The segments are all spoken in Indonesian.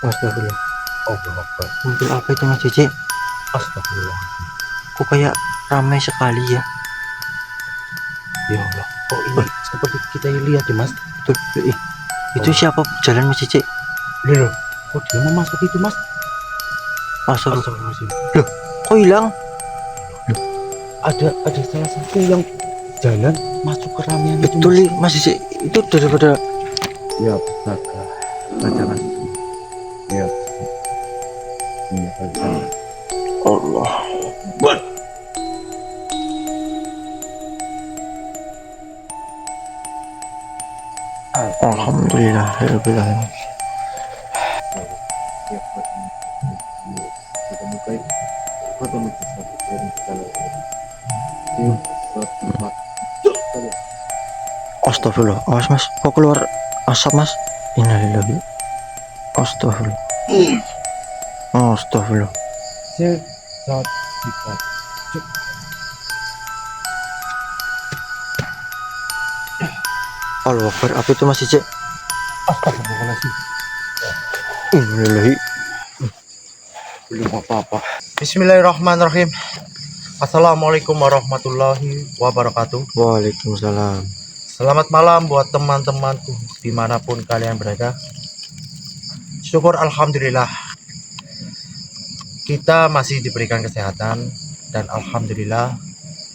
Astagfirullah. Allah Akbar. Mobil apa itu Mas Cici? Astagfirullah. Kok kayak ramai sekali ya? Ya Allah. Kok ini seperti kita lihat ya Mas? Tuh, itu siapa jalan Mas Cici? Loh, kok dia mau masuk itu Mas? Astagfirullah. Astagfirullahaladzim. Loh, kok hilang? Ada salah satu yang jalan masuk ke ramean itu Betul nih Mas Cici. Itu daripada ya astaga. Baca Mas. Ya. Ini baca. Allah. Buat. Alhamdulillah ya Rabbil alamin. Astagfirullah. Awas Mas, kok keluar asap Mas? Innalillahi. Astagfirullah. Astagfirullah. Allah Akbar. Apa itu Mas Cici? Astagfirullahaladzim. Innalillahi. Belum apa-apa. Bismillahirrahmanirrahim. Assalamualaikum warahmatullahi wabarakatuh. Waalaikumsalam. Selamat malam buat teman-temanku dimanapun kalian berada. Syukur alhamdulillah kita masih diberikan kesehatan, dan alhamdulillah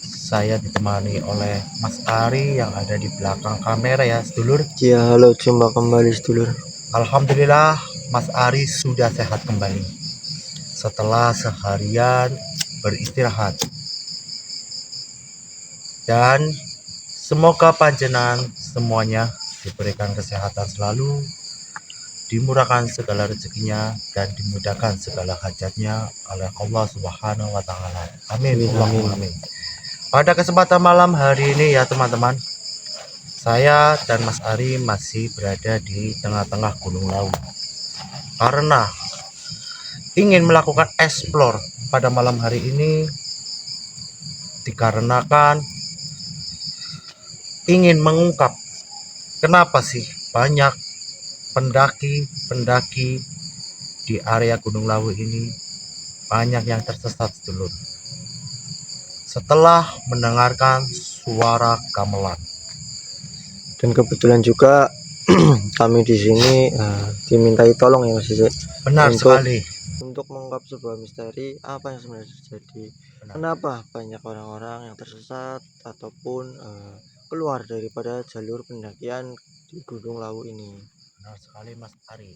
saya ditemani oleh Mas Ari yang ada di belakang kamera ya sedulur. Ya halo, jumpa kembali sedulur. Alhamdulillah Mas Ari sudah sehat kembali setelah seharian beristirahat, dan semoga panjenengan semuanya diberikan kesehatan selalu, dimurahkan segala rezekinya, dan dimudahkan segala hajatnya oleh Allah Subhanahu wa Ta'ala. Amin. Allahumma amin. Pada kesempatan malam hari ini ya teman-teman, saya dan Mas Ari masih berada di tengah-tengah Gunung Lawu karena ingin melakukan explore pada malam hari ini, dikarenakan ingin mengungkap kenapa sih banyak pendaki-pendaki di area Gunung Lawu ini banyak yang tersesat sedulur setelah mendengarkan suara gamelan. Dan kebetulan juga kami di sini dimintai tolong ya Mas Cici. Benar sekali. Untuk mengungkap sebuah misteri apa yang sebenarnya terjadi. Benar. Kenapa banyak orang-orang yang tersesat ataupun keluar daripada jalur pendakian di Gunung Lawu ini. Benar sekali Mas Ari.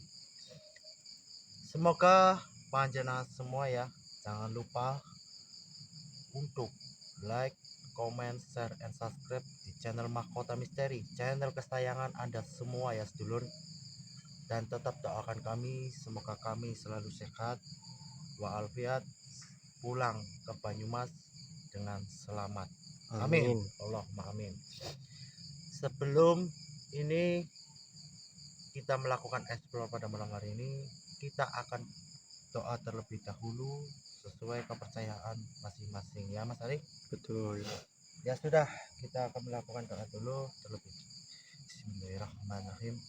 Semoga panjenengan semua ya jangan lupa untuk like, comment, share, and subscribe di channel Mahkota Misteri, channel kesayangan Anda semua ya sedulur. Dan tetap doakan kami, semoga kami selalu sehat walafiat, pulang ke Banyumas dengan selamat. Amin. Allahumma amin. Sebelum ini kita melakukan explore pada malam hari ini, kita akan doa terlebih dahulu sesuai kepercayaan masing-masing ya Mas Ari. Betul. Ya sudah, kita akan melakukan doa dulu terlebih. Bismillahirrahmanirrahim.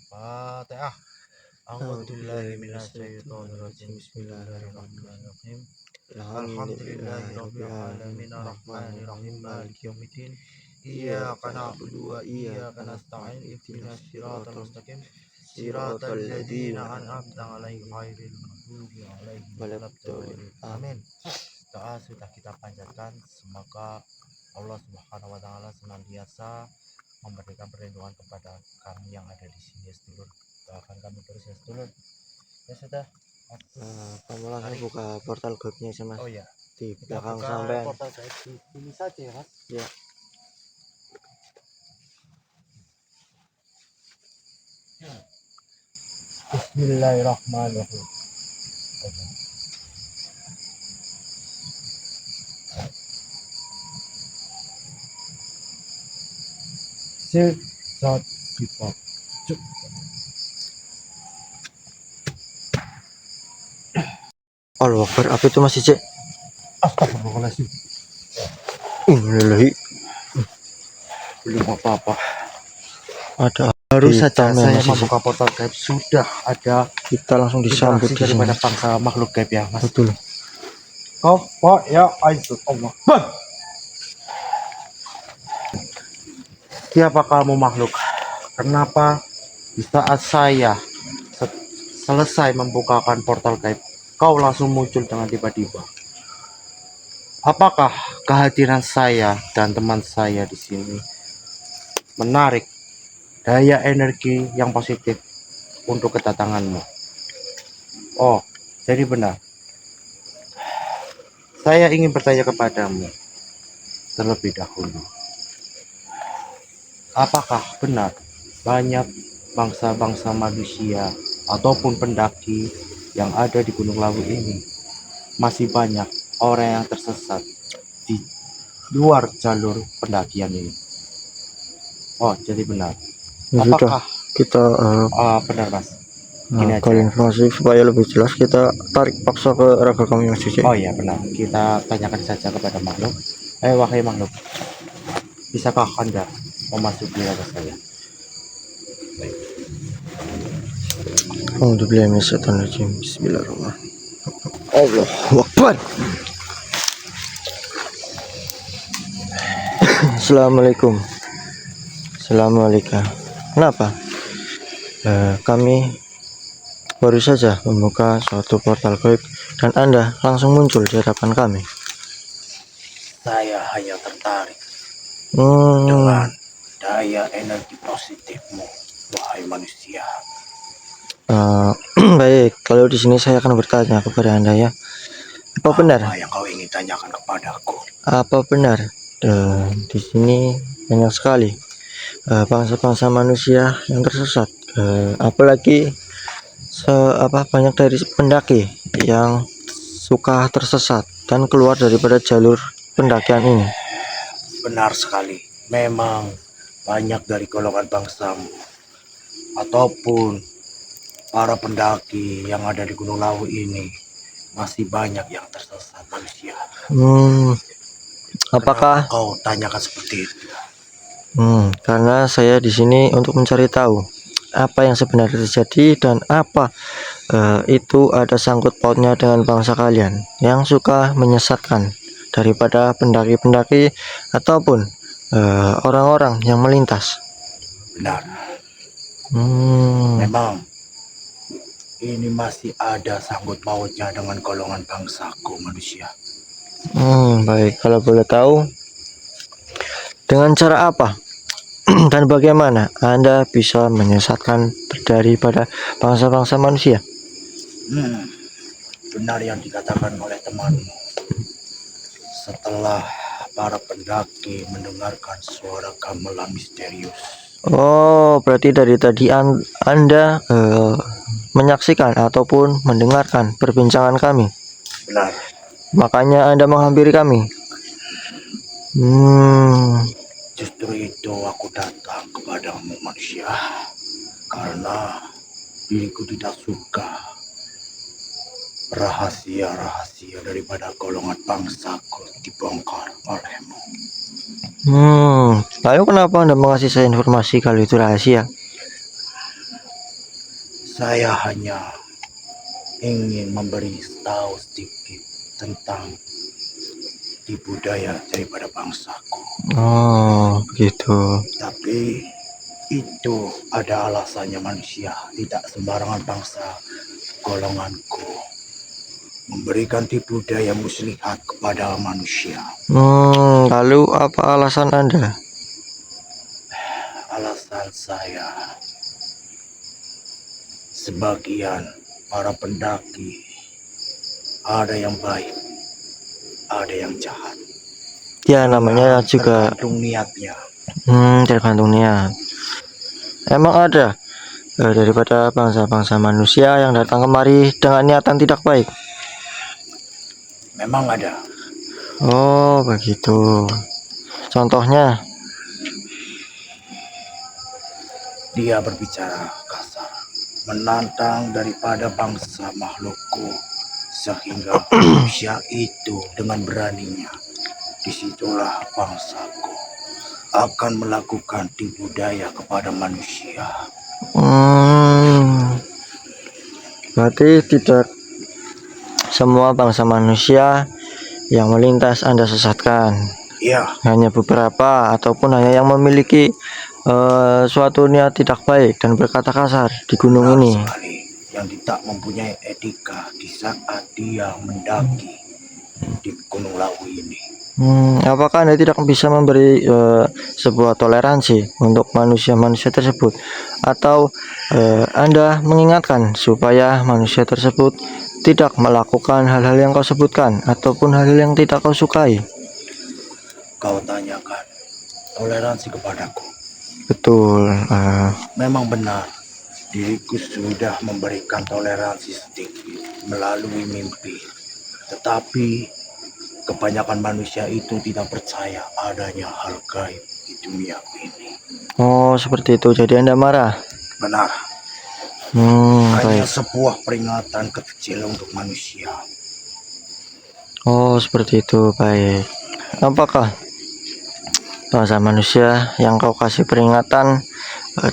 Fatihah. Bismillahirrahmanirrahim. Alhamdulillahirabbil alamin arrahmanirrahim maliki yaumiddin. Iyyaka na'budu wa iyyaka nasta'in ihdinas siratal mustaqim siratal ladzina an'amta 'alaihim ghairil maghdubi 'alaihim waladdallin. Amin. Doa sudah kita panjatkan, semoga Allah Subhanahu wa Ta'ala senantiasa memberikan perlindungan kepada kami yang ada di sini sedulur. Doakan kami terus ya sedulur. Ya sudah. Kamu langsung buka portal gaibnya sih Mas. Oh ya, Di kita belakang buka sampean. portal gaib di sini saja ya Mas. Ya. Bismillahirrahmanirrahim. Sifat sifat. Allah Akbar. Apa itu Mas Cici? Astagfirullahaladzim. Innalillahi. belum apa-apa. Ada Baru saja hitam yang saya masih membuka portal gaib, sudah ada kita langsung disambut interaksi di sini. daripada bangsa makhluk gaib ya, Mas. Betul. Apa ya Aisyah Allah. Siapa kamu makhluk? Kenapa di saat saya selesai membukakan portal gaib, kau langsung muncul dengan tiba-tiba? Apakah kehadiran saya dan teman saya di sini menarik daya energi yang positif untuk kedatanganmu? Oh, jadi benar. Saya ingin bertanya kepadamu terlebih dahulu. Apakah benar banyak bangsa-bangsa manusia ataupun pendaki yang ada di Gunung Lawu ini? Masih banyak orang yang tersesat di luar jalur pendakian ini. Oh, jadi benar. Ya sudah, Apakah kita benar, Mas? Gini aja. kalau informasi supaya lebih jelas kita tarik paksa ke raga kami yang suci. Oh iya benar. Kita tanyakan saja kepada makhluk. Wahai makhluk, bisakah Anda memasuki raga saya? Baik. Bismillahirrahmanirrahim. Allahu Akbar. Assalamualaikum. Assalamualaikum. Kenapa? Kami baru saja membuka suatu portal gaib dan Anda langsung muncul di hadapan kami. Saya hanya tertarik Hmm, dengan daya energi positifmu, wahai manusia. baik, kalau di sini saya akan bertanya kepada Anda ya. Apa benar? Apa yang kau ingin tanyakan kepadaku? Apa benar di sini banyak sekali bangsa-bangsa manusia yang tersesat, apalagi banyak dari pendaki yang suka tersesat dan keluar daripada jalur pendakian ini. Benar sekali. Memang banyak dari golongan bangsamu ataupun para pendaki yang ada di Gunung Lawu ini masih banyak yang tersesat manusia. Apakah kenapa kau tanyakan seperti itu? Karena saya di sini untuk mencari tahu apa yang sebenarnya terjadi dan apa itu ada sangkut pautnya dengan bangsa kalian yang suka menyesatkan daripada pendaki-pendaki ataupun orang-orang yang melintas. Benar. Memang ini masih ada sangkut pautnya dengan golongan bangsaku manusia. Baik, kalau boleh tahu dengan cara apa dan bagaimana Anda bisa menyesatkan daripada bangsa-bangsa manusia? Benar yang dikatakan oleh temanmu. Setelah para pendaki mendengarkan suara gamelan misterius. Oh, berarti dari tadi Anda menyaksikan ataupun mendengarkan perbincangan kami. Benar. Makanya Anda menghampiri kami. Justru itu aku datang kepadamu manusia, karena diriku tidak suka rahasia-rahasia daripada golongan bangsaku dibongkar olehmu. Lalu kenapa Anda mengasih saya informasi kalau itu rahasia? Saya hanya ingin memberi tahu sedikit tentang di budaya daripada bangsaku. Oh, gitu. Tapi itu ada alasannya manusia. Tidak sembarangan bangsa golonganku memberikan tipu daya muslihat kepada manusia. Lalu apa alasan Anda? Alasan saya, sebagian para pendaki ada yang baik, ada yang jahat. Ya, namanya juga tergantung niatnya. Tergantung niat. Emang ada daripada bangsa-bangsa manusia yang datang kemari dengan niatan tidak baik? Memang ada. Oh, begitu. Contohnya? Dia berbicara kasar, menantang daripada bangsa makhlukku, sehingga manusia itu dengan beraninya. Disitulah bangsaku akan melakukan tipu daya kepada manusia. Berarti tidak semua bangsa manusia yang melintas Anda sesatkan. Ya, Hanya beberapa ataupun hanya yang memiliki suatu niat tidak baik dan berkata kasar di gunung benar ini. sekali. Yang tidak mempunyai etika di saat dia mendaki di Gunung Lawu ini. Apakah Anda tidak bisa memberi sebuah toleransi untuk manusia-manusia tersebut, atau Anda mengingatkan supaya manusia tersebut tidak melakukan hal-hal yang kau sebutkan ataupun hal-hal yang tidak kau sukai? Kau tanyakan toleransi kepadaku. Betul. Memang benar, diriku sudah memberikan toleransi sedikit melalui mimpi. Tetapi kebanyakan manusia itu tidak percaya adanya hal gaib di dunia ini. Oh, seperti itu. Jadi Anda marah? Benar, hanya Baik. sebuah peringatan kecil untuk manusia. Oh, seperti itu. Baik. Apakah bangsa manusia yang kau kasih peringatan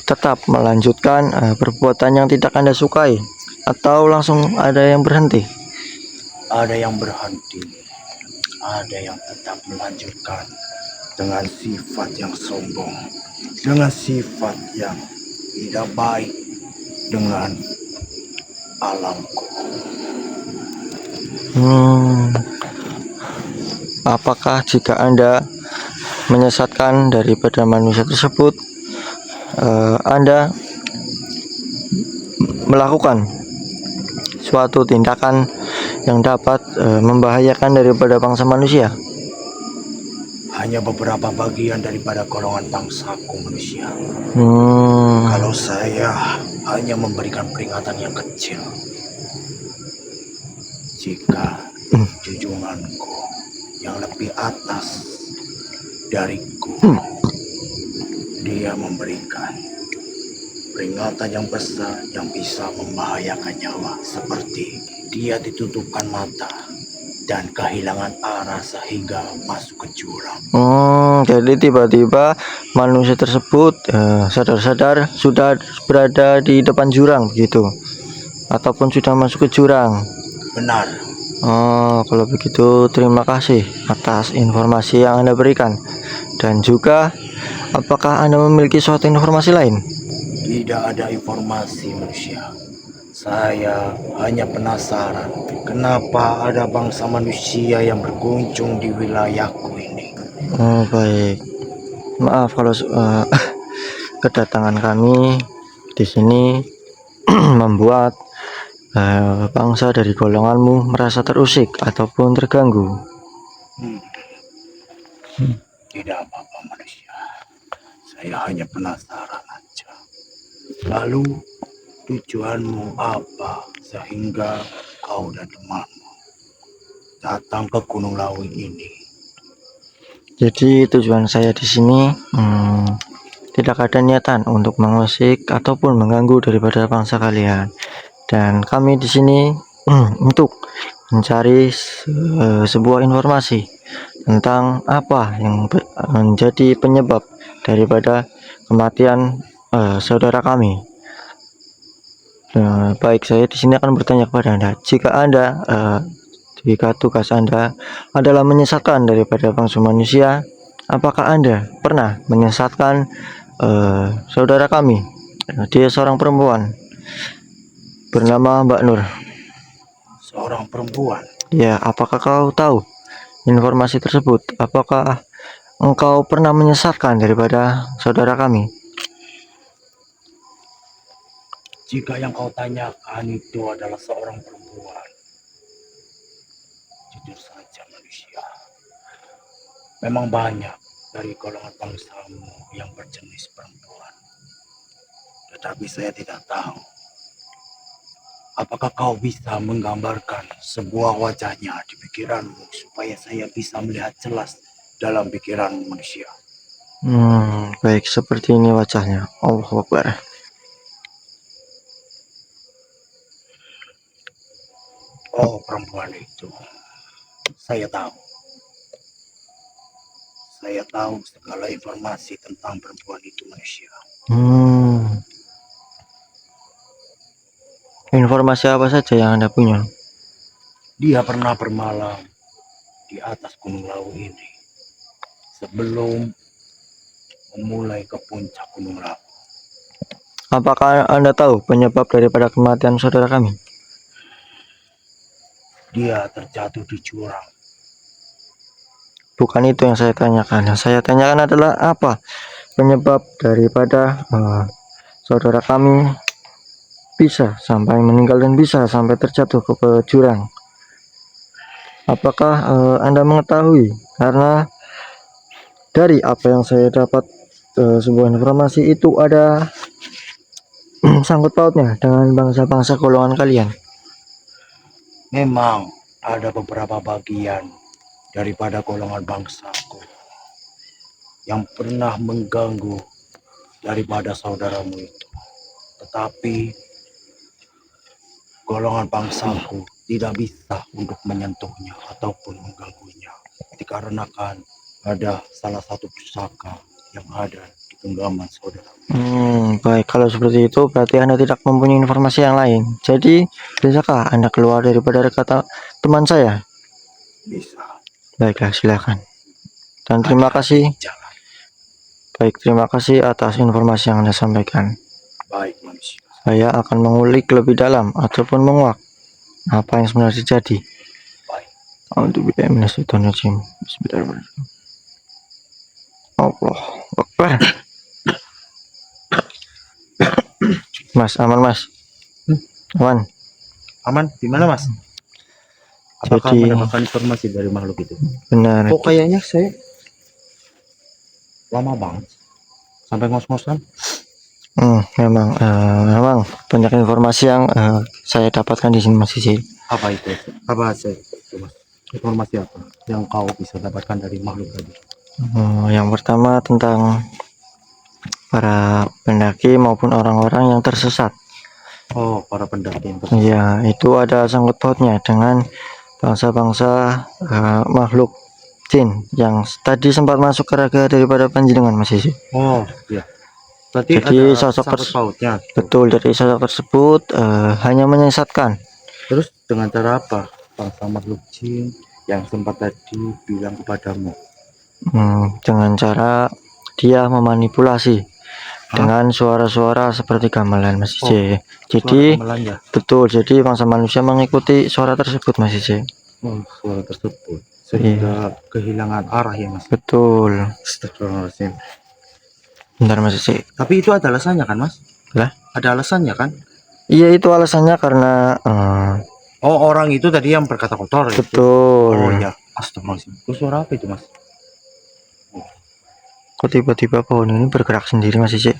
tetap melanjutkan perbuatan yang tidak Anda sukai, atau langsung ada yang berhenti? Ada yang berhenti, ada yang tetap melanjutkan dengan sifat yang sombong, dengan sifat yang tidak baik dengan alamku. Apakah jika Anda menyesatkan daripada manusia tersebut, Anda melakukan suatu tindakan yang dapat membahayakan daripada bangsa manusia? Hanya beberapa bagian daripada golongan bangsaku manusia. Kalau saya hanya memberikan peringatan yang kecil, jika junjunganku yang lebih atas dariku, dia memberikan peringatan yang besar yang bisa membahayakan nyawa, seperti dia ditutupkan mata dan kehilangan arah sehingga masuk ke jurang. Jadi tiba-tiba manusia tersebut sadar-sadar sudah berada di depan jurang begitu, ataupun sudah masuk ke jurang. Benar. Kalau begitu terima kasih atas informasi yang Anda berikan. Dan juga, apakah Anda memiliki suatu informasi lain? Tidak ada informasi manusia. Saya hanya penasaran kenapa ada bangsa manusia yang berkunjung di wilayahku ini. Baik. Maaf kalau kedatangan kami di sini membuat bangsa dari golonganmu merasa terusik ataupun terganggu. Tidak apa-apa manusia. Saya hanya penasaran aja. Lalu tujuanmu apa sehingga kau dan temanmu datang ke Gunung Lawu ini? Jadi tujuan saya di sini tidak ada niatan untuk mengusik ataupun mengganggu daripada bangsa kalian. Dan kami di sini untuk mencari sebuah informasi tentang apa yang menjadi penyebab daripada kematian saudara kami. Baik, saya di sini akan bertanya kepada Anda, jika tugas Anda adalah menyesatkan daripada bangsa manusia, apakah Anda pernah menyesatkan saudara kami? Dia seorang perempuan bernama Mbak Nur. Seorang perempuan. Ya, apakah kau tahu informasi tersebut? Apakah engkau pernah menyesatkan daripada saudara kami? Jika yang kau tanyakan itu adalah seorang perempuan, jujur saja manusia, memang banyak dari golongan bangsamu yang berjenis perempuan. Tetapi saya tidak tahu apakah kau bisa menggambarkan sebuah wajahnya di pikiranmu supaya saya bisa melihat jelas dalam pikiran manusia. Baik, seperti ini wajahnya. Allahu Akbar. Oh, perempuan itu. Saya tahu. Saya tahu segala informasi tentang perempuan itu, Malaysia. Informasi apa saja yang Anda punya? Dia pernah bermalam di atas Gunung Lawu ini sebelum memulai ke puncak Gunung Lawu. Apakah Anda tahu penyebab daripada kematian saudara kami? Dia terjatuh di jurang. Bukan itu yang saya tanyakan. Yang saya tanyakan adalah apa penyebab daripada saudara kami bisa sampai meninggal dan bisa sampai terjatuh ke jurang. Apakah Anda mengetahui? Karena dari apa yang saya dapat, sebuah informasi itu ada sangkut pautnya dengan bangsa-bangsa golongan kalian. Memang ada beberapa bagian daripada golongan bangsaku yang pernah mengganggu daripada saudaramu itu. Tetapi golongan bangsaku tidak bisa untuk menyentuhnya ataupun mengganggunya, dikarenakan ada salah satu pusaka yang ada di genggaman saudara. Baik, kalau seperti itu berarti Anda tidak mempunyai informasi yang lain. Jadi, bisakah Anda keluar daripada kata teman saya? Bisa. Baiklah, silakan. Dan terima kasih. Jangan. Baik, terima kasih atas informasi yang Anda sampaikan. Baik, manusia. Saya akan mengulik lebih dalam ataupun menguak apa yang sebenarnya terjadi. Baik. Bismillahirrahmanirrahim. Bismillahirrahmanirrahim. Allah Akbar. Mas, aman Mas? Aman. Aman? Di mana, Mas? Apakah Jadi, mendapatkan informasi dari makhluk itu? benar. Kok kayaknya saya lama banget sampai ngos-ngosan. Memang banyak informasi yang saya dapatkan di sini Mas Cici. Apa itu? Apa saya itu, Mas? Informasi apa yang kau bisa dapatkan dari makhluk tadi? Yang pertama tentang para pendaki maupun orang-orang yang tersesat. Oh, para pendaki yang tersesat. Ya, itu ada sangkut pautnya dengan bangsa-bangsa makhluk jin yang tadi sempat masuk ke raga daripada panjenengan Mas Cici. Oh, iya. Berarti Jadi ada sosok sangkut pautnya. betul, dari sosok tersebut hanya menyesatkan. Terus dengan cara apa bangsa makhluk jin yang sempat tadi bilang kepadamu? Dengan cara dia memanipulasi dengan suara-suara seperti gamelan Mas J. Jadi Ya? betul, jadi bangsa manusia mengikuti suara tersebut Mas J. Suara tersebut sehingga kehilangan arah ya Mas. Betul. Astagfirullahaladzim. Bentar Mas J. Tapi itu ada alasannya kan Mas? Lah? Ada alasannya kan? Iya, itu alasannya karena oh, orang itu tadi yang berkata kotor. Betul. Oh ya, astagfirullahaladzim. Itu suara apa itu Mas? Kok tiba-tiba pohon ini bergerak sendiri Mas J?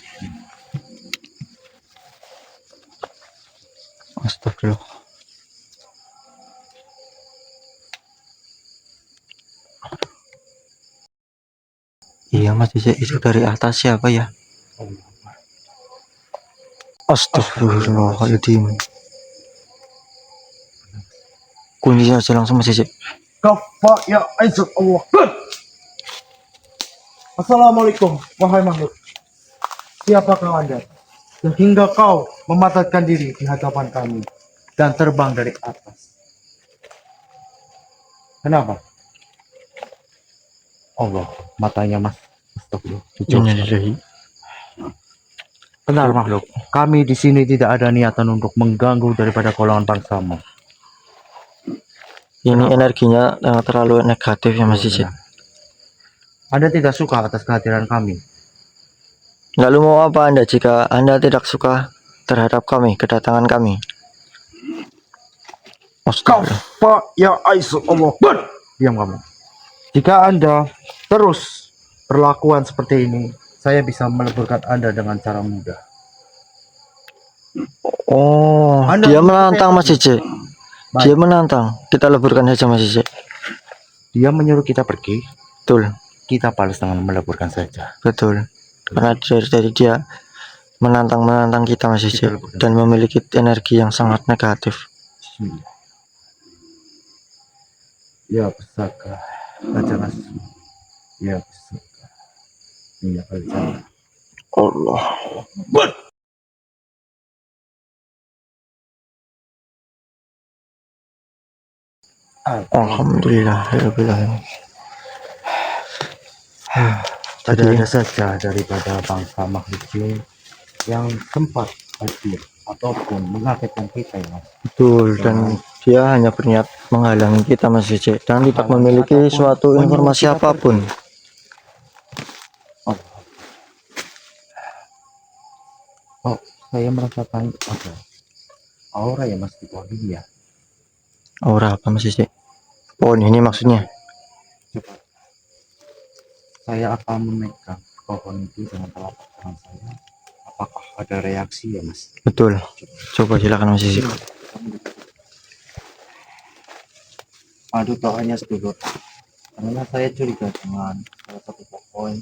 Astagfirullah. Iya Mas J, itu dari atas siapa ya? Astagfirullahaladzim. Kunci saja langsung Mas J. Kafa ya Aizat Allah. Assalamualaikum wahai makhluk. Siapakah Anda? Sehingga kau mematahkan diri di hadapan kami dan terbang dari atas. Kenapa? Allah, matanya Mas. Astagfirullah. Benar makhluk. Kami di sini tidak ada niatan untuk mengganggu daripada golongan bangsamu. Ini energinya terlalu negatif ya Mas Cici. Anda tidak suka atas kehadiran kami. Lalu mau apa Anda jika Anda tidak suka terhadap kami, kedatangan kami? Kafa ya Aisyah Allah. Diam kamu. Jika Anda terus perlakuan seperti ini, saya bisa meleburkan Anda dengan cara mudah. Oh, Anda dia menantang Mas Cici. Baik. Dia menantang. Kita leburkan saja Mas Cici. Dia menyuruh kita pergi. Betul. Kita balas dengan meleburkan saja. Betul. Karena dari dia menantang kita Mas Cici dan memiliki energi yang sangat negatif. Ya pusaka baca Mas. Ya minyak al-jannah. Allah. Alhamdulillah ya rabbil alamin. Tidak Jadi ada saja daripada bangsa makhluk jin yang sempat hadir ataupun mengagetkan kita ya. betul, dan dia hanya berniat menghalangi kita Mas Cece, dan tidak Menghalangi memiliki ataupun suatu menyuruh informasi kita apapun. pergi. Oh, oh, saya merasakan apa? Aura ya Mas di pohon ini ya. Aura apa Mas Cece? Oh ini maksudnya. Coba saya akan memegang pohon itu dengan telapak tangan saya. Apakah ada reaksi ya Mas? Betul. Coba silakan Mas Cece. Aduh doanya sedulur. Karena saya curiga dengan salah satu pohon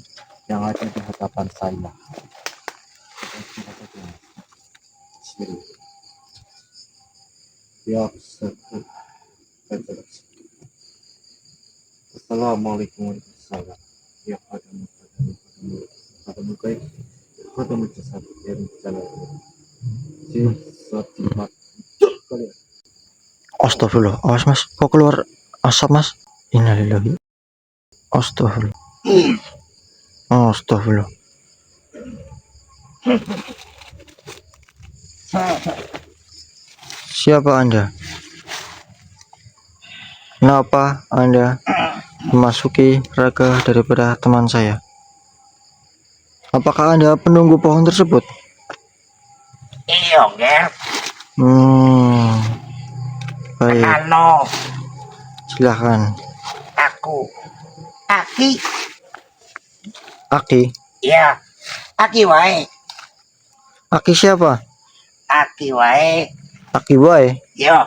yang ada di hadapan saya. Bismillah. Ya Ustaz. Assalamualaikum warahmatullahi wabarakatuh. Ya khadamu baik. Khadamu jasad ya jalan. Sifat kalian. Astagfirullah. Awas Mas, kok keluar asap Mas? Innalillahi. Astagfirullah. Astagfirullah. Siapa Anda? Kenapa Anda memasuki raga daripada teman saya? Apakah Anda penunggu pohon tersebut? Iya, Ger. Hmm, baik, Halo, silahkan. aku. Aki. Aki, Iya, Aki wae. Aki siapa? Aki wae. Aki Boy. Yo.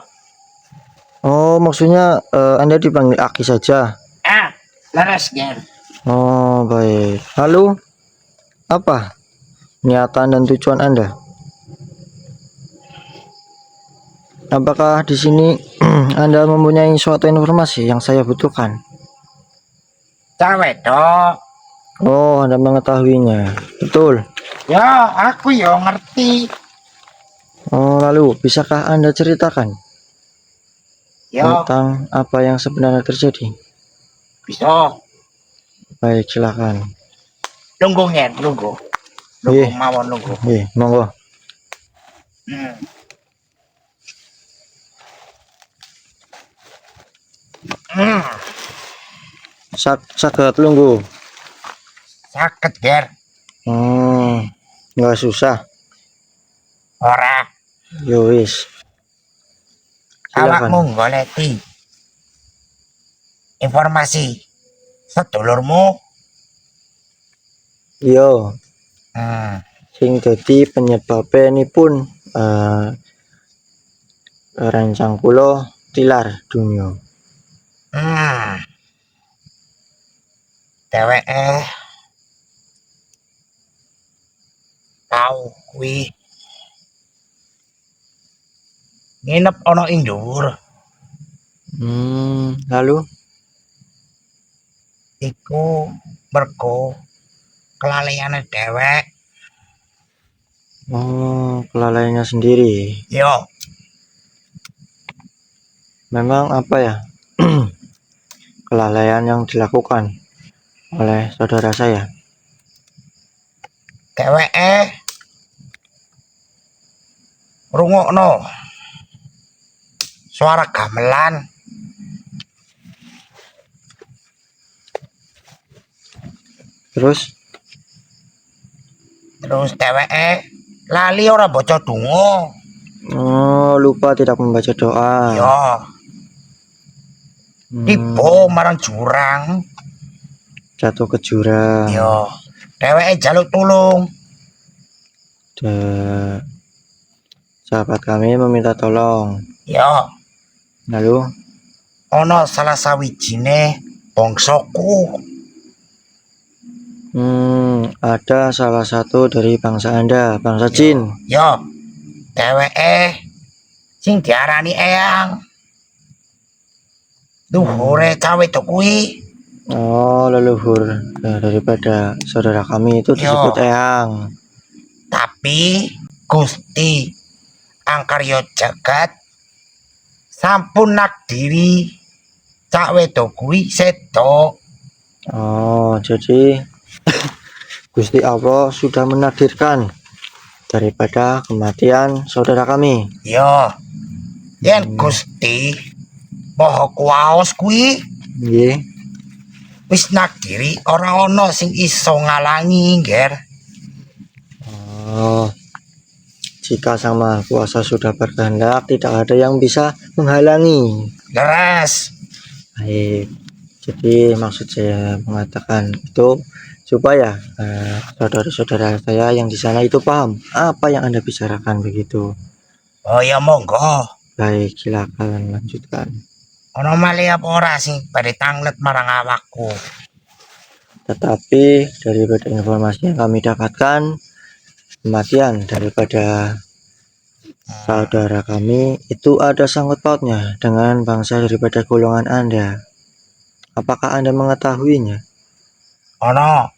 Oh, maksudnya Anda dipanggil Aki saja. Leres, Ger. Oh, baik. Lalu, apa niatan dan tujuan Anda? Apakah di sini Anda mempunyai suatu informasi yang saya butuhkan? Cawe dok. Oh, Anda mengetahuinya. Betul. Yo, aku yo ngerti. Oh, lalu bisakah Anda ceritakan Yo, tentang apa yang sebenarnya terjadi? bisa. Baik, silakan. Nunggu, Ger, nunggu. Iya. Nunggu, mawon nunggu. Monggo. Hmm. Hmm. Saged tunggu. Sakit, Ger. Nggak susah. Ora. Yo wis. Silakan. Awakmu goleki informasi sedulurmu. Yo, sing dadi penyebabe nipun rancang kula tilar dunya. Dheweke tau kuwi nginep ana ing dhuwur. Lalu Iku mergo kelalaiane dhewek. kelalaiannya sendiri. Yo, Memang apa ya? Kelalaian yang dilakukan oleh saudara saya. dheweke ngrungokno suara gamelan. Terus Dheweke lali ora baca donga. lupa tidak membaca doa. Yo, tiba marang jurang. Jatuh ke jurang. Yo, dheweke jaluk tulung. Sahabat kami meminta tolong. Yo, Lalu ana salah sawijine bangsaku. ada salah satu dari bangsa Anda, bangsa Jin. Yo, dheweke sing diarani Eyang. Dhuwure cawe kuwi Oh, leluhur daripada saudara kami itu disebut Yo. eyang. Tapi Gusti Angkarya Jagat sampun nakdiri cak wedok kuwi sedo. Oh, jadi Gusti Allah sudah menakdirkan daripada kematian saudara kami. Yo, yen Gusti Maha Kuwaos kuwi Nggih. wis nakdiri ora ana sing iso ngalangi, Nger. Oh, jika Sang Maha Kuasa sudah berkehendak, tidak ada yang bisa menghalangi. Leres. Baik. Jadi maksud saya mengatakan itu supaya saudara-saudara saya yang di sana itu paham apa yang Anda bicarakan begitu. Oh ya monggo. Baik, silakan lanjutkan. Ana malih apa ora sing badhe tanglet marang awakku? Tetapi daripada informasi yang kami dapatkan, kematian daripada saudara kami itu ada sangkut pautnya dengan bangsa daripada golongan Anda. Apakah Anda mengetahuinya? Ana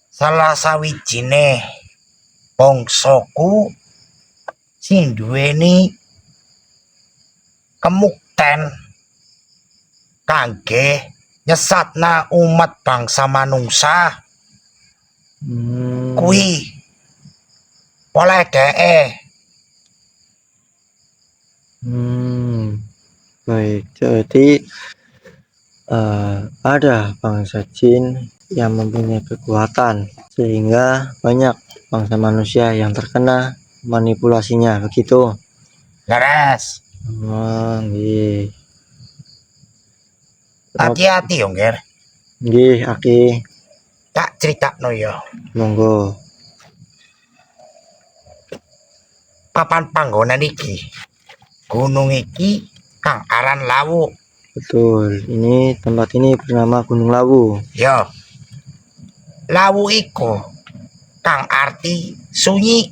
salah sawijine bangsaku sing duweni kemukten kangge nyesatna umat bangsa manungsa kuwi oleh dheke. Baik, jadi ada bangsa jin yang mempunyai kekuatan sehingga banyak bangsa manusia yang terkena manipulasinya begitu. Leres. Oh, nggih. Hati-hati yo, Nger. Nggih, Aki. Tak critakno yo. Monggo. Papan panggonan iki, gunung iki kang aran Lawu. Betul. Ini tempat ini bernama Gunung Lawu. Yo. Lawu iku kang arti sunyi.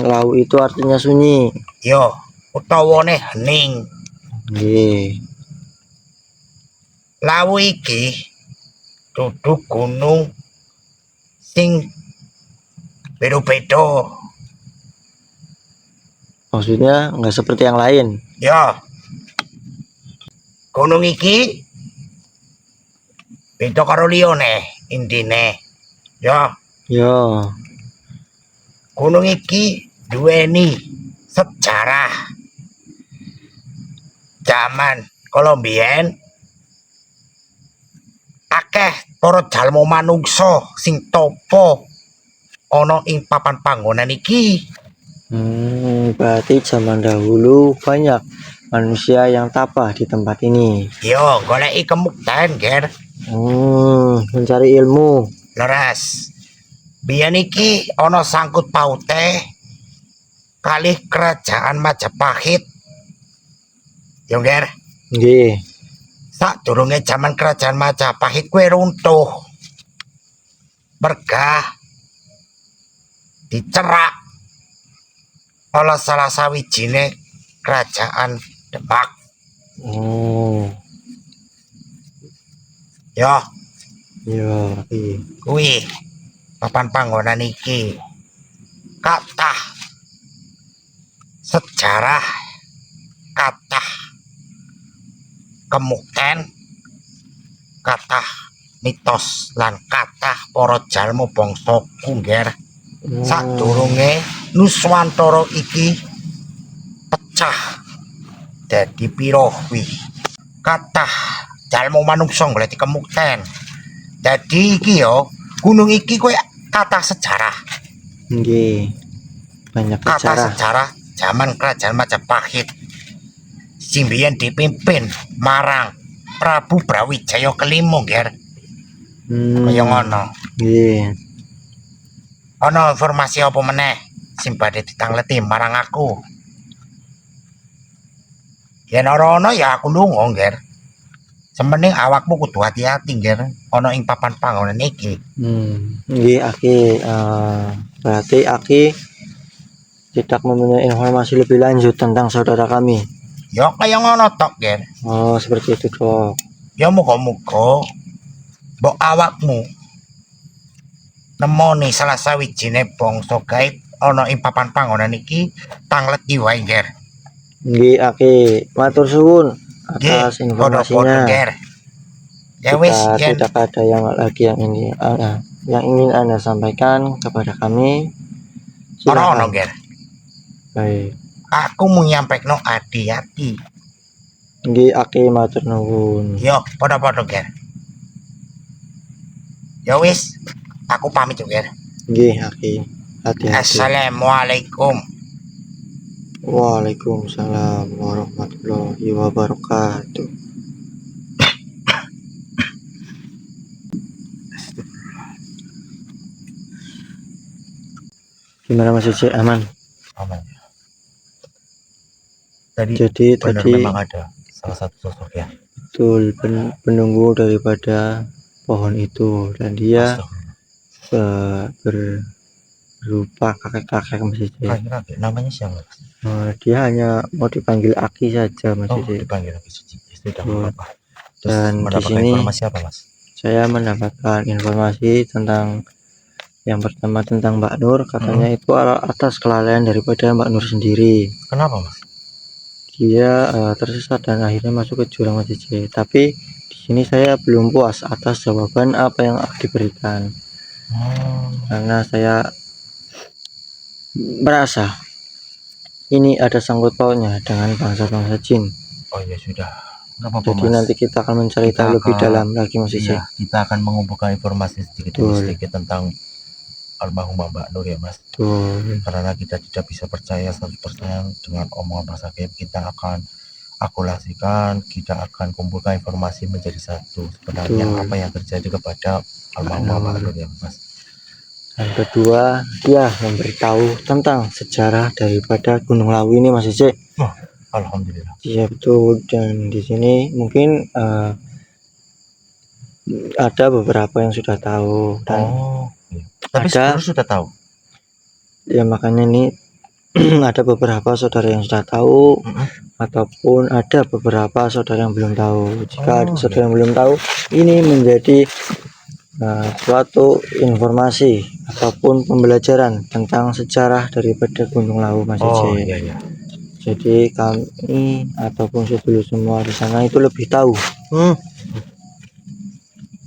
Lawu itu artinya sunyi. Yo, utawane hening. Nggih. Lawu iki dudu gunung sing beda-beda. Maksudnya nggak seperti yang lain. Yo. Gunung iki beda karo liyane intine. Yo. Yo. Gunung iki duweni sejarah. Zaman kala mbiyen akeh para jalma manungsa sing tapa ana ing papan panggonan iki. Berarti zaman dahulu banyak manusia yang tapa di tempat ini. Yo, goleki kemukten, Ger. Mencari ilmu. Leres. Biyen iki ana sangkut paute kalih kerajaan Majapahit. Yo, Ger. Nggih. Sadurunge zaman kerajaan Majapahit kuwi runtuh. Mergah dicerak oleh salah sawijine kerajaan Demak. Oh. Yo, Yo, iya. kuwi papan panggonan iki kathah sejarah, kathah kemukten, kathah mitos lan kathah para jalma bangsa Kungger. Sadurunge Nuswantara iki pecah dadi pira kuwi. Kathah jalma manungsa golek kemukten. Dadi iki yo, gunung iki kowe kathah sejarah. Nggih. Banyak Kathah sejarah. sejarah zaman kerajaan Majapahit. Sing biyen dipimpin marang Prabu Brawijaya kelima, Ger. Kaya ngono. Nggih. Ana informasi apa meneh sing badhe ditangleti marang aku? Yen ora ana ya aku lunga, Ger. Sementing awakmu kudu hati-hati, Ger, ana ing papan panggonan iki. Nggih, Aki. Berarti Aki tidak mempunyai informasi lebih lanjut tentang saudara kami. Ya kaya ngono tok, Ger. Oh, seperti itu, Dok. Ya muga-muga mbok awakmu nemoni salah sawijine bangsa gaib ana ing papan panggonan iki tangleti wae, Ger. Nggih, Aki, matur suwun Nggih, atas padha-padha, informasinya. Ger. Ya wis, Jika yen tidak ada yang lagi yang ingin Anda sampaikan kepada kami, ora ono, silakan. Ger. Baik. Aku mau nyampekno hati-hati. Nggih, Aki, matur nuwun. Yo, padha-padha, Ger. Ya wis, aku pamit, Ger. Nggih, Aki. Hati-hati. Assalamualaikum. Waalaikumsalam warahmatullahi wabarakatuh. Gimana Mas Cici, aman? Aman. Tadi benar Tadi memang ada salah satu sosok ya. betul penunggu daripada pohon itu, dan dia berupa kakek-kakek Mas Cici. Kakek namanya siapa? Dia hanya mau dipanggil Aki saja Mas Oh, Cici. dipanggil lagi Cici. Sudah Betul. apa? Terus Dan di mendapatkan sini informasi apa, Mas? saya mendapatkan informasi tentang yang pertama tentang Mbak Nur, katanya itu atas kelalaian daripada Mbak Nur sendiri. Kenapa, Mas? Dia tersesat dan akhirnya masuk ke jurang Mas Cici. Tapi di sini saya belum puas atas jawaban apa yang diberikan, karena saya merasa ini ada sangkut pautnya dengan bangsa-bangsa jin. Oh ya sudah, nggak apa-apa, Jadi Mas. nanti kita akan mencari tahu lebih dalam lagi Mas Cici. Iya, kita akan mengumpulkan informasi sedikit demi sedikit tentang almarhumah Mbak Nur ya, Mas. Betul. Karena kita tidak bisa percaya 100% dengan omongan bangsa gaib. Kita akan akulasikan, kita akan kumpulkan informasi menjadi satu. Sebenarnya Betul. apa yang terjadi kepada almarhumah Mbak Nur ya, Mas. Dan kedua, dia memberitahu tentang sejarah daripada Gunung Lawu ini Mas Cici. Alhamdulillah. Iya betul, dan di sini mungkin ada beberapa yang sudah tahu, dan iya. Tapi ada sebenarnya sudah tahu. ya, makanya ini ada beberapa saudara yang sudah tahu, ataupun ada beberapa saudara yang belum tahu. Jika ada saudara yang belum tahu, ini menjadi suatu informasi ataupun pembelajaran tentang sejarah daripada Gunung Lawu Mas Cici. Iya. Jadi kami ataupun sedulur semua di sana itu lebih tahu.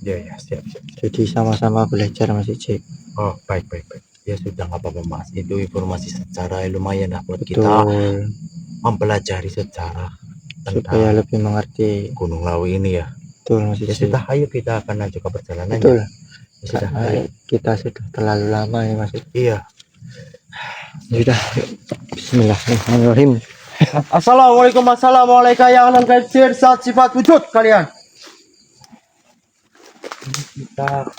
Iya, siap. Jadi sama-sama belajar Mas Cici. Oh, baik. Ya sudah, nggak apa-apa, Mas. Itu informasi secara lumayan lah buat Betul. kita mempelajari sejarah Supaya tentang lebih mengerti Gunung Lawu ini ya. Betul Mas Ya Cici. sudah, ayo kita akan lanjut ke perjalanannya. Betul. Ya sudah, Kita sudah terlalu lama ya Mas. Iya. Sudah. Bismillahirrahmanirrahim. Assalamualaikum ya alam kaitsir saat sifat wujud kalian. Kita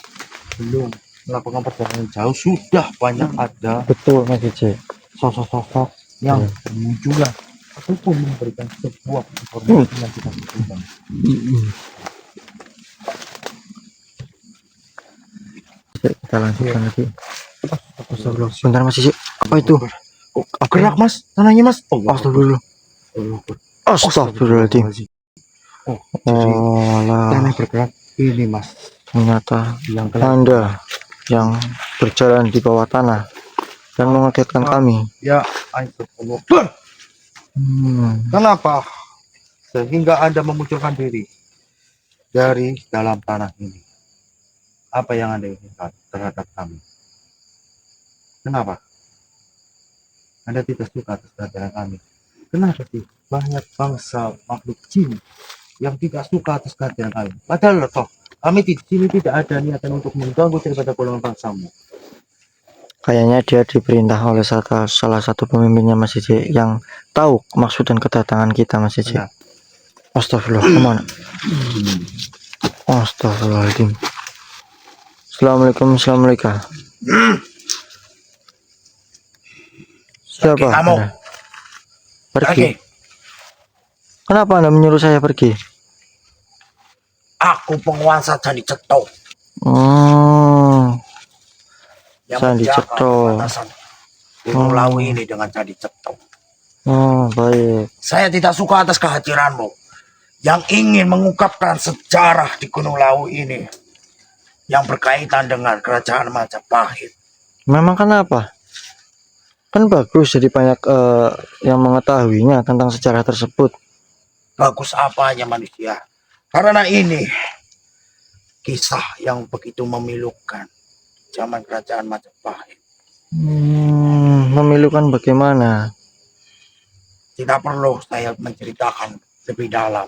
belum melakukan perjalanan jauh, sudah banyak ada Betul Mas Cici. sosok-sosok yang bermunculan ataupun memberikan sebuah informasi yang kita butuhkan. Kita lanjutkan lagi. Sebentar Mas Cici. Apa itu? Gerak, Mas, tanahnya, Mas. Astagfirullah. Astagfirullahaladzim. Tanah bergerak ini, Mas. Ternyata Yang Anda yang berjalan di bawah tanah dan mengagetkan kami. Ya, Allah. Kenapa? Sehingga Anda memunculkan diri dari dalam tanah ini. Apa yang Anda inginkan terhadap kami? Kenapa? Anda tidak suka atas kehadiran kami. Kenapa sih banyak bangsa makhluk jin yang tidak suka atas kehadiran kami? Padahal toh kami di sini tidak ada niatan untuk mengganggu daripada golongan bangsamu. Kayaknya dia diperintah oleh salah satu pemimpinnya Mas Cici yang tahu maksud dan kedatangan kita Mas Cici. Benar. Astagfirullah, kemana? Astagfirullahaladzim. Assalamualaikum. Siapa Kamu. Anda? Pergi. Kenapa Anda menyuruh saya pergi? Aku penguasa Candi Ceto yang Candi menjaga Ceto. perbatasan Gunung Lawu ini dengan Candi Ceto. Oh, baik. Saya tidak suka atas kehadiranmu yang ingin mengungkapkan sejarah di Gunung Lawu ini yang berkaitan dengan kerajaan Majapahit. Memang kenapa? Kan bagus, jadi banyak yang mengetahuinya tentang sejarah tersebut. Bagus apanya manusia? Karena ini kisah yang begitu memilukan zaman kerajaan Majapahit. Memilukan bagaimana? Tidak perlu saya menceritakan lebih dalam.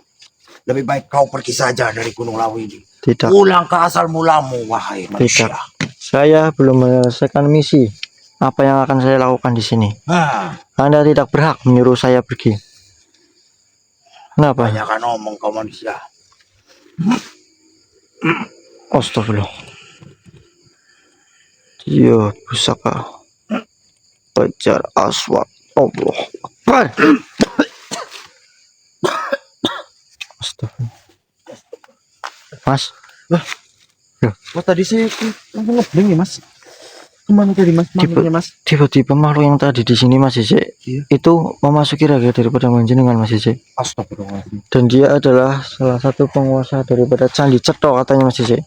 Lebih baik kau pergi saja dari Gunung Lawu ini. Tidak, Pulang ke asal mulamu, wahai manusia. saya belum menyelesaikan misi. Apa yang akan saya lakukan di sini? Nah, Anda tidak berhak menyuruh saya pergi. Kenapa? banyak ngomong kau manusia. Astagfirullah. Dia pusaka Fajar Aswad. Allah Akbar. Astagfirullah. Mas, Oh tadi sih ngebling ya mas. Kemana tadi mas? Makhluknya mas? tiba-tiba makhluk yang tadi di sini Mas Ice, Iya. itu memasuki raga daripada panjenengan Mas Ice. Astagfirullahaladzim. Dan dia adalah salah satu penguasa daripada Candi Cetro katanya Mas Ice.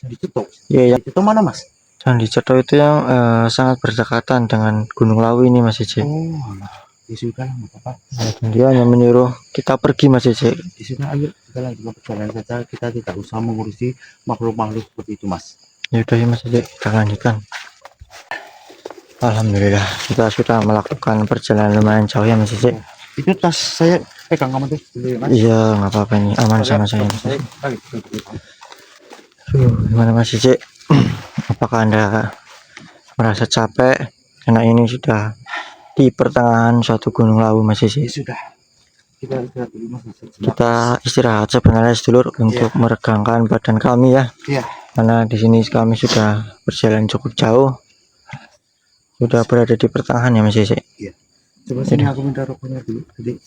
Jadi tutup. Iya, ya. Itu mana mas? Candi Cetro itu yang sangat berdekatan dengan Gunung Lawu ini Mas Ice. Oh alah. Ya sudah nggak apa-apa. Dan dia hanya menyuruh kita pergi Mas Ice. Ya sudah ayo kita lanjutkan perjalanan saja. Kita tidak usah mengurusi makhluk-makhluk seperti itu mas. Ya udah ya Mas Ice, kita lanjutkan. Alhamdulillah kita sudah melakukan perjalanan lumayan jauh ya Mas Ice. Itu tas saya pegang kamu tuh dulu ya mas. Iya, nggak apa-apa ini, aman sama saya. Gimana Mas Ice? Apakah Anda merasa capek? Karena ini sudah di pertengahan suatu Gunung Lawu Mas Ice. Ya sudah. Kita istirahat dulu mas. Kita istirahat sebenarnya sedulur untuk meregangkan badan kami ya. Iya. Karena di sini kami sudah berjalan cukup jauh. Sudah berada di pertengahan ya Mas Ice. Coba sini aku minta rokoknya dulu. Jadi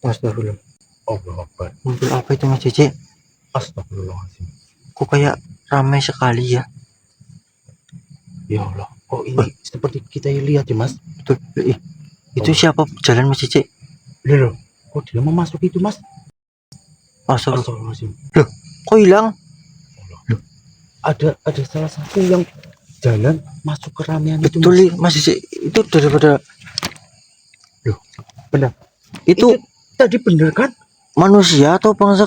Astagfirullah. Allah Akbar. Mobil apa itu Mas Ice? Astagfirullahaladzim. Kok kayak ramai sekali ya? Ya Allah. Oh ini seperti kita lihat ya mas. Betul. Itu siapa jalan Mas Ice? Loh. Kok dia mau masuk itu mas? Astagfirullah. Astagfirullahaladzim. Kok hilang? Ada salah satu yang jalan masuk ke ramean itu Betul Mas Ice. Itu daripada benar. itu Tadi bener kan? manusia atau bangsa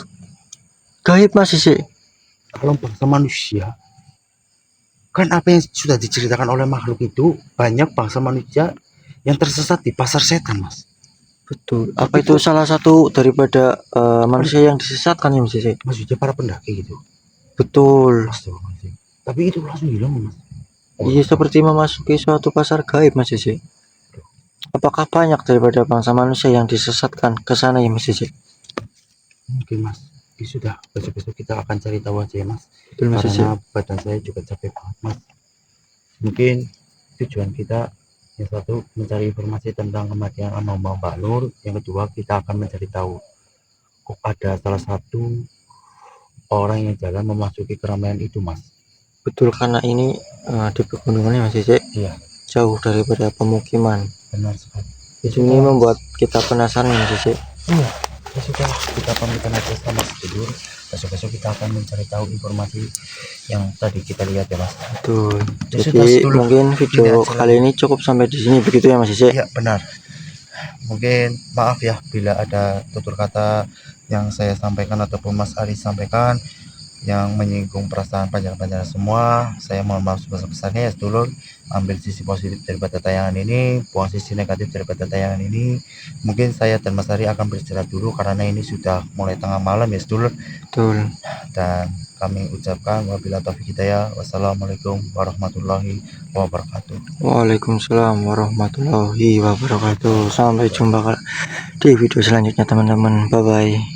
gaib Mas Ice? Kalau bangsa manusia kan apa yang sudah diceritakan oleh makhluk itu, banyak bangsa manusia yang tersesat di pasar setan mas. Betul. Apa itu salah satu daripada manusia yang disesatkan ya Mas Ice? Maksudnya para pendaki gitu. Betul. Astagfirullahaladzim. Tapi itu langsung hilang mas. Iya, seperti memasuki suatu pasar gaib Mas Ice. Apakah banyak daripada bangsa manusia yang disesatkan ke sana ya Mas Ice? Mungkin mas. Ya sudah, besok-besok kita akan cari tahu aja ya mas. Betul Mas Ice. Karena badan saya juga capek banget mas. Mungkin tujuan kita yang satu mencari informasi tentang kematian almarhum Mbak Nur, yang kedua kita akan mencari tahu kok ada salah satu orang yang jalan memasuki keramaian itu mas. Betul, karena ini di pegunungan Mas Ice. Iya. Jauh daripada pemukiman. Benar sekali. Ini membuat kita penasaran Mas Ice. Iya. Ya sudah, kita pamitan aja sama sedulur. Besok-besok kita akan mencari tahu informasi yang tadi kita lihat ya mas. Betul. Ya Jadi sudah, sedulur. mungkin video Ini aja kali ini cukup sampai di sini begitu ya Mas Ice. Iya benar. Mungkin maaf ya bila ada tutur kata yang saya sampaikan ataupun Mas Ari sampaikan yang menyinggung perasaan panjang-panjang semua. Saya mohon maaf sebesar-besarnya ya sedulur. Ambil sisi positif daripada tayangan ini, buang sisi negatif daripada tayangan ini. Mungkin saya dan Mas Ari akan beristirahat dulu karena ini sudah mulai tengah malam ya sedulur. Betul. Dan kami ucapkan wabillahi taufiq hidayah. Wassalamualaikum warahmatullahi wabarakatuh. Waalaikumsalam warahmatullahi wabarakatuh. Sampai jumpa di video selanjutnya teman-teman. Bye bye.